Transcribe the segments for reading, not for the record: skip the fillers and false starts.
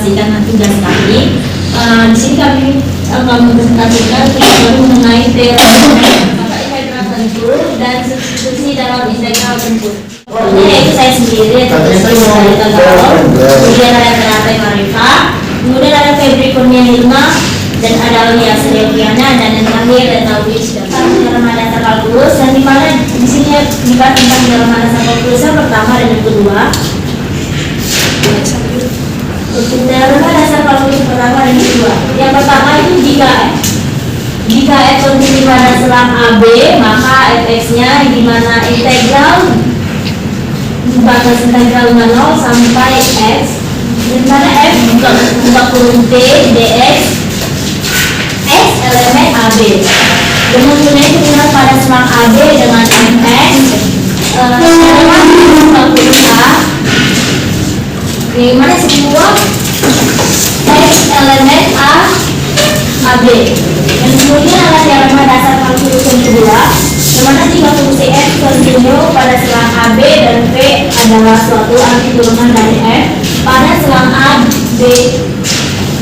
presentasikan tugas kami. Di sini kami akan mempresentasikan tugas mengenai teori mata integral tentu dan substitusi dalam integral tentu. Yaitu saya sendiri, yaitu dari Tagalog, kemudian ada Teratai Marifah, kemudian ada Febri Kurnia dan ada Aulia Seleviana, dan yang terakhir ada Tauhid dalam dasar kalkulus, dan di mana di sini dibahas tentang dalam dasar kalkulus yang pertama dan yang kedua. Dalam dasar kalkulus pertama dan kedua. Yang pertama itu jika f kontinu pada selang AB, maka fx-nya di mana integral batas integral 0 sampai x, di mana f buka kurung t dx x elemen AB. Kemudian kita pada selang AB dengan fx elemen buka kurung a, di mana semua x elemen a AB. Dan kemudian ada teorema dasar kalkulus yang kedua, di mana jika fungsi f kontinu pada selang AB dan v adalah suatu arti turunan dari f pada selang A, B,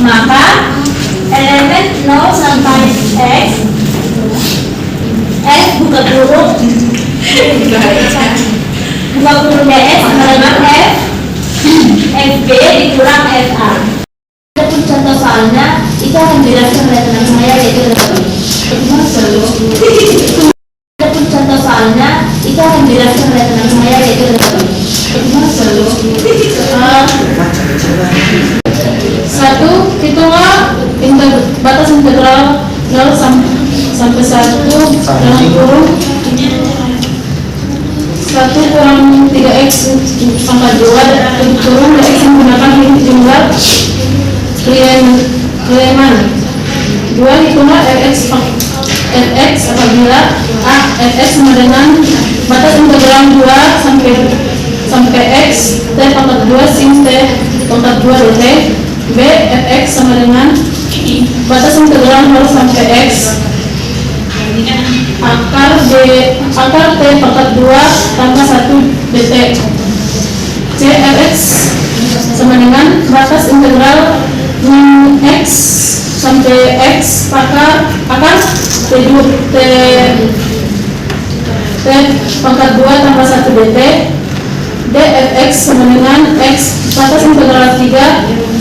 maka elemen 0 sampai x f buka kurung dx sama dengan f fb dikurang fa. Adapun contoh soalnya itu akan dijelaskan oleh teman saya, yaitu adapun contoh soalnya itu akan dijelaskan oleh teman saya, yaitu satu, hitunglah batas integral 0 sampai 1 dalam kurung 1 kurang 3x pangkat 2 kurung dx menggunakan jumlah Riemann. 2, hitunglah fx apabila a fx sama dengan batas integral 2 sampai x t pangkat 2 sin t pangkat 2 dt. B, fx sama dengan batas integral 0 sampai x akar t pangkat 2 tambah 1 dt. C, fx sama dengan batas integral x sampai x akar t pangkat 2 tambah 1 dt. D, fx sama dengan x batas integral 3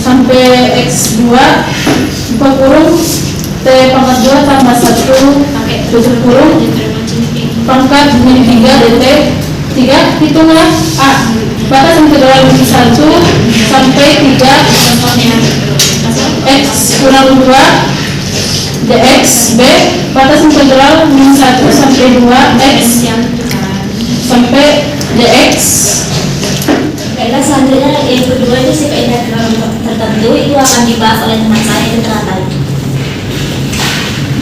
sampai x2 buka kurung t pangkat 2 tambah 1 tutup kurung pangkat menjadi 3 dt. 3, hitunglah a batas integral 1 sampai 3 x kurang 2 dx. B, batas integral min 1 sampai 2 x sampai dx. Baiklah, selanjutnya yang kedua itu si integral tertentu itu akan dibahas oleh teman saya, itu Teratai.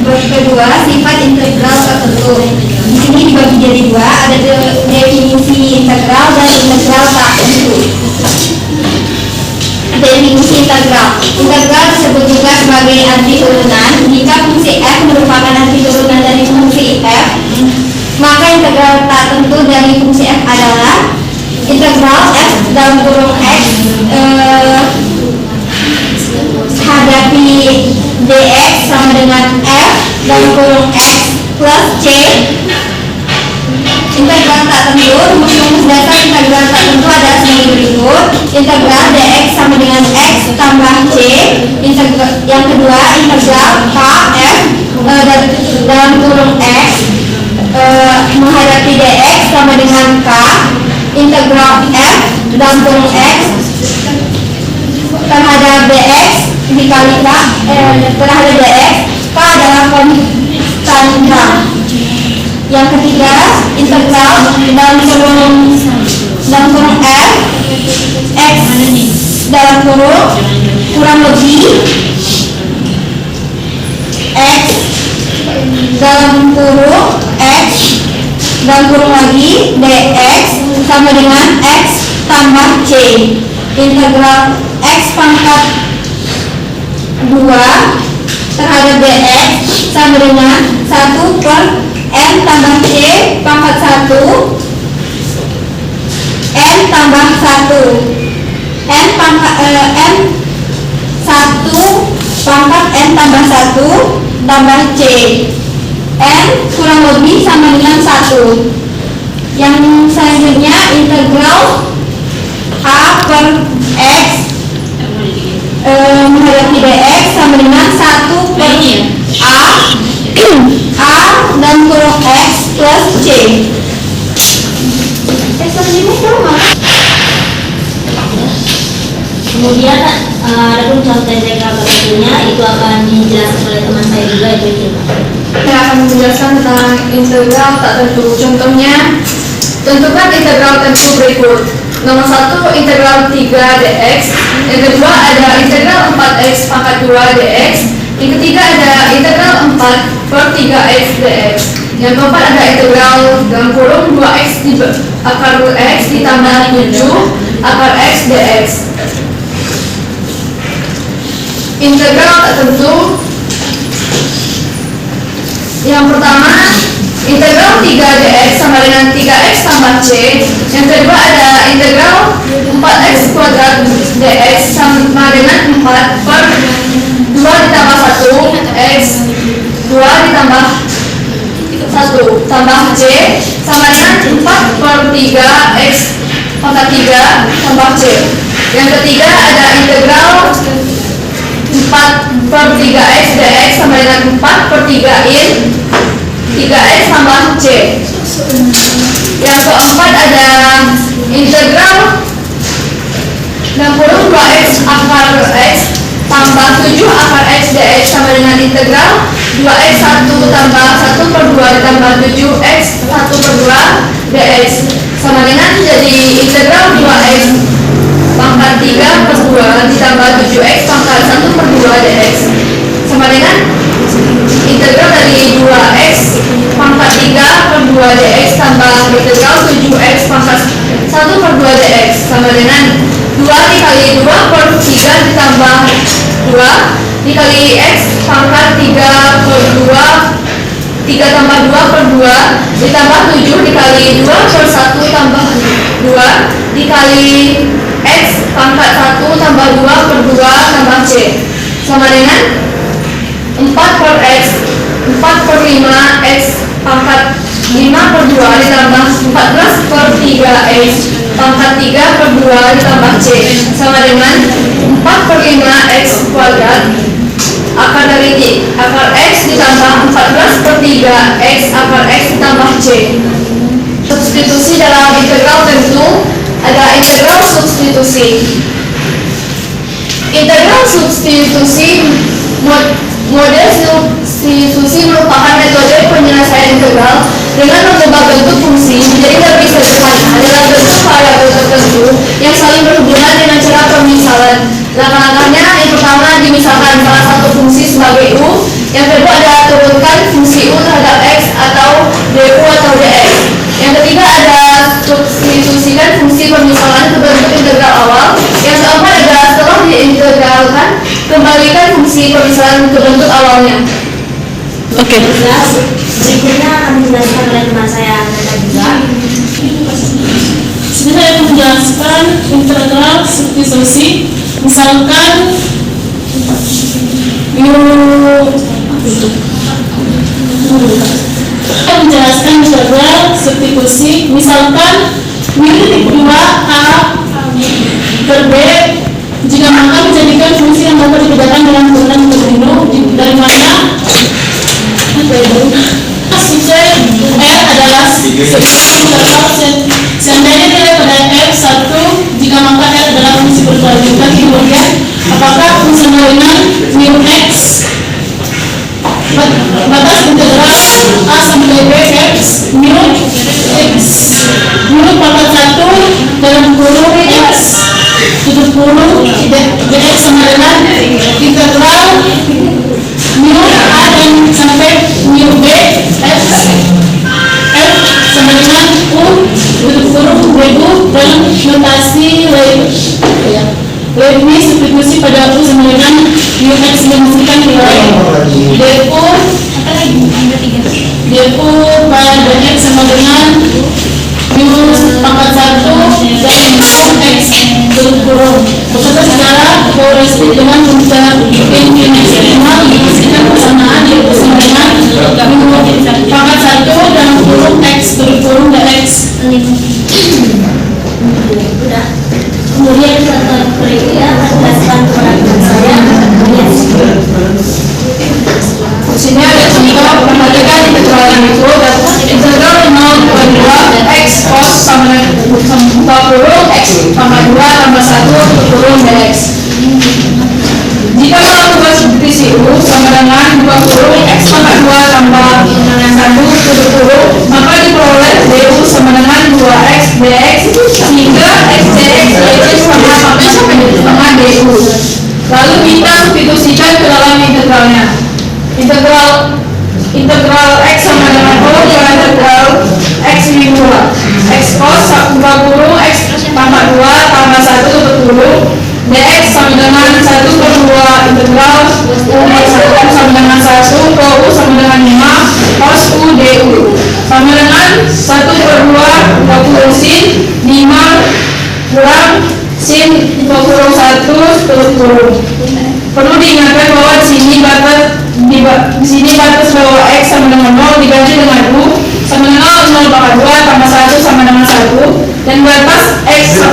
Bab kedua, sifat integral tertentu. Di sini dibagi jadi dua, ada definisi integral dan integral tak tentu. Definisi integral disebut juga sebagai arti turunan. Jika fungsi f merupakan arti turunan dari fungsi f, maka integral tak tentu dari fungsi f adalah integral f dalam kurung x hadapi dx sama dengan f dalam kurung x plus c. Integral tak tentu, rumus dasar integral tak tentu adalah sebagai berikut. Integral dx sama dengan x tambah c. Yang kedua, integral k f dalam kurung x menghadapi dx sama dengan k. Integral f dalam kurung x terhadap dx dikali k terhadap dx, k adalah konstanta. Yang ketiga, integral dalam kurung f x dalam kurang lebih x dalam kurung x dalam kurung lagi dx sama dengan x tambah c. Integral x pangkat 2 terhadap dx sama dengan 1 per n tambah c pangkat 1 n tambah 1 n 1 pangkat N tambah 1 tambah C. N kurang lebih sama dengan 1. Yang selanjutnya integral A per X menghadapi dx sama dengan 1 per A dan kurung X plus C. Selanjutnya sama. Kemudian ada pun contoh integral berikutnya itu akan dijelaskan oleh teman saya juga, itu Hilma. Saya akan menjelaskan tentang integral tak tentu. Contohnya, tentukan integral tentu berikut. Nomor 1 integral 3 dx. Yang kedua ada integral 4x pangkat 2 dx. Yang ketiga ada integral 4 per 3x dx. Yang keempat ada integral dalam kurung 2x akar x ditambah 7 akar x dx. Integral tak tentu. Yang pertama, integral 3 dx sama dengan 3x tambah c. Yang kedua ada integral 4x kuadrat dx sama dengan 4 per 2 ditambah 1 x 2 ditambah 1 tambah c sama dengan 4 per 3 x pangkat 3 tambah c. Yang ketiga ada integral 4 per 3x dx sama dengan 4 per 3 in 3x tambah c. Yang keempat ada integral 60 2x akar x tambah 7 akar x dx sama dengan integral 2x 1 tambah 1 per 2 ditambah 7x 1 per 2 dx sama dengan jadi integral 2x pangkat 3 per 2 ditambah 7x pangkat 1 per 2 dx sama dengan integral dari 2x pangkat 3 per 2 dx tambah integral 7x pangkat 1 per 2 dx sama dengan 2 dikali 2 per 3 ditambah 2 dikali x pangkat 3 per 2 3 tambah 2 per 2 ditambah 7 dikali 2 per 1 tambah 2 dikali x pangkat 1 tambah 2 per 2 tambah c sama dengan 4 per x 4 per 5 x pangkat 5 per 2 ditambah 14 per 3x pangkat 3 per 2 ditambah c sama dengan 4 per 5 x kuadrat akar dari akar x ditambah 14 per 3 x akar x ditambah c. Substitusi dalam integral tentu ada integral substitusi. Integral substitusi model substitusi merupakan metode penyelesaian integral dengan mengubah bentuk fungsi menjadi lebih sederhana dalam bentuk variabel tertentu yang saling berhubungan dengan cara pemisalan. Langkah-langkahnya yang pertama dimisalkan salah satu fungsi sebagai u, yang kedua ada turunkan fungsi u terhadap x atau du atau dx. Yang ketiga ada substitusikan fungsi pemisalan ke bentuk integral awal. Yang keempat adalah setelah diintegralkan kembalikan fungsi pemisalan ke bentuk awalnya. Oke. Berikutnya akan dijelaskan oleh teman saya Nanda juga. Sini saya akan menjelaskan integral substitusi. Misalkan saya menjelaskan integral substitusi. Misalkan titik 2a per b jika maka menjadikan fungsi yang dapat dibedakan dengan turunan kontinu dari mana sukses R adalah seandainya nilai pada F1 jika maka R adalah fungsi berkelanjutan. Kemudian apakah fungsional dengan mu x batas integral a sampai b x mu x mu pangkat 1 dalam kurung x tutup kurung dx sama dengan integral mu a dan sampai mu b f sama dengan u tutup kurung degu dalam notasi Leibniz substitusi pada u sama dengan mu x dimasukkan nilai du pada x sama dengan mu pangkat 1 dan mu x tutup kurung beserta secara koresponden dengan fungsi ini maksimal dipastikan persamaan yaitu sama dengan pangkat 1 dalam kurung X berkurung dx. Udah. Kemudian contoh berikutnya jelaskan kepada saya. Di sini ada contoh perhatikan integralan itu integral 0,2 x cos sama dengan 40 x tambah 2 tambah 1 berkurung dx. Jika melakukan substitusi U sama dengan 20 x tambah 2 tambah 1 berkurung, maka diperoleh du sama dengan 2x dx sehingga x dx yaitu sama setengah du. Lalu kita substitusikan ke dalam integralnya. Integral x sama dengan O adalah integral x min 2 x cos 20 x tambah 2 tambah 1 berkurung dx sama dengan 1 per 2 integral U sama dengan 1 ke U sama dengan 5 cos U du sama dengan 1 per 2 20 sin 5 kurang sin 21 berkurung. Perlu diingatkan bahwa di sini batas bahwa x sama dengan 0 diganti dengan u sama dengan 0 tambah 2 tambah 1 sama dengan 1 dan batas x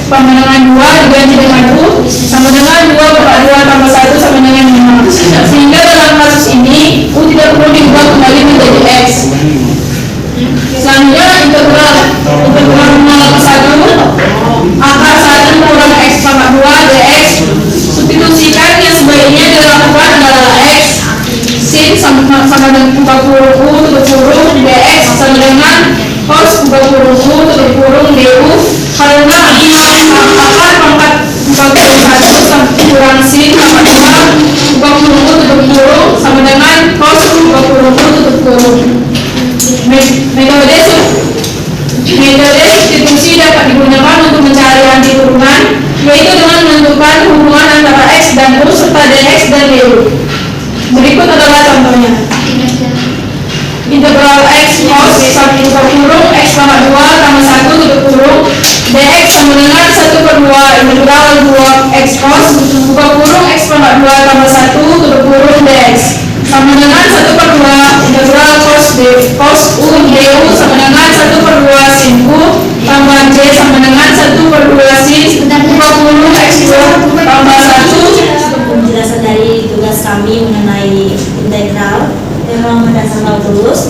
sama dengan 2 diganti dengan u sama dengan 2 tambah 2 tambah 1 sama dengan 5 sehingga dalam kasus ini u tidak perlu diubah kembali menjadi x. Selanjutnya integral 0 ke 1 angka 1 kurang x tambah 2 dx. Substitusikan yang sebaiknya dilakukan adalah x sin sama dengan 40 u berkurung dx sama dengan cos 40 u berkurung du karena akar pangkat 41 kurang sin sama dengan 40 u berkurung sama dengan cos 40 u berkurung. Metode substitusi dapat digunakan untuk mencari anti turunan, yaitu dengan menentukan hubungan antara x dan u serta dx dan du. Berikut adalah contohnya. Integral x cos 1 berkurung x tambah 2 tambah 1 berkurung dx sama dengan 1 per 2 integral 2 x cos berkurung x tambah 2 tambah 1 berkurung dx sama dengan 1 per 2 integral cos u du sama dengan 1 per 2 sin u tambah j sama dengan 1 per 2 sin 20 x 2 tambah 1. Penjelasan dari tugas kami mengenai integral memang berdasar kalkulus.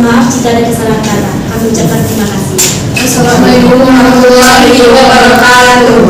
Maaf jika ada kesalahan kata. Kami ucapkan terima kasih. Assalamualaikum warahmatullahi wabarakatuh.